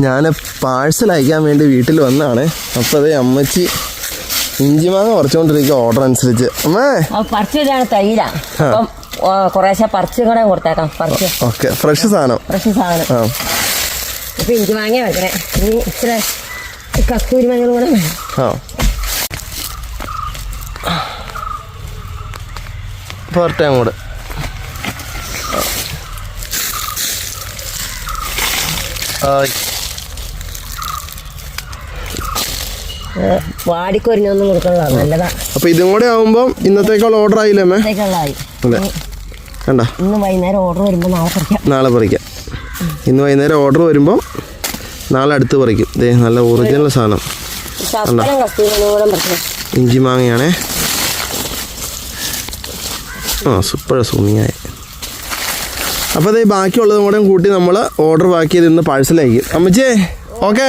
ഞാൻ പാഴ്സൽ അയക്കാൻ വേണ്ടി വീട്ടിൽ വന്നതാണ്. അപ്പോൾ അതേ അമ്മച്ചി ഇഞ്ചി മാങ്ങ പറിച്ചുകൊണ്ടിരിക്കുക ഓർഡർ അനുസരിച്ച്. അമ്മേ പറിച്ചിട്ടാണ് തൈല, അപ്പം കുറേശ്ശെ പറിച്ച് കൂടെ കൊടുത്തേക്കാം. പറിച്ച് ഓക്കെ, ഫ്രഷ് സാധനം. ആ ഇപ്പം ഇഞ്ചി മാങ്ങ വെക്കണേ. ഇനി ഇച്ചിരി കസ്തൂരി മഞ്ഞൾ കൂടെ വേണം. പോരട്ടെ അങ്ങോട്ട്. വാടിക്കൊരിഞ്ഞൊന്നും കൊടുക്കുന്നതാണ് നല്ലതാ. അപ്പൊ ഇതും കൂടെ ആവുമ്പോ ഇന്നത്തേക്കുള്ള ഓർഡർ ആയില്ലേ അമ്മേ? കണ്ട, ഇന്ന് വൈകുന്നേരം ഓർഡർ വരുമ്പോൾ നാളെ പറിക്കാം. ഇന്ന് വൈകുന്നേരം ഓർഡർ വരുമ്പോൾ നാളെ അടുത്ത് പറിക്കും. ഇതേ നല്ല ഒറിജിനൽ സാധനം. ഇഞ്ചി മാങ്ങയാണേ. സൂപ്പർ സൂമിയായ. അപ്പോൾ അതേ ബാക്കിയുള്ളതും കൂടെ കൂട്ടി നമ്മൾ ഓർഡർ ബാക്കി ചെയ്ത് ഇന്ന് പാഴ്സൽ അയക്കും. അമ്മച്ചേ ഓക്കെ.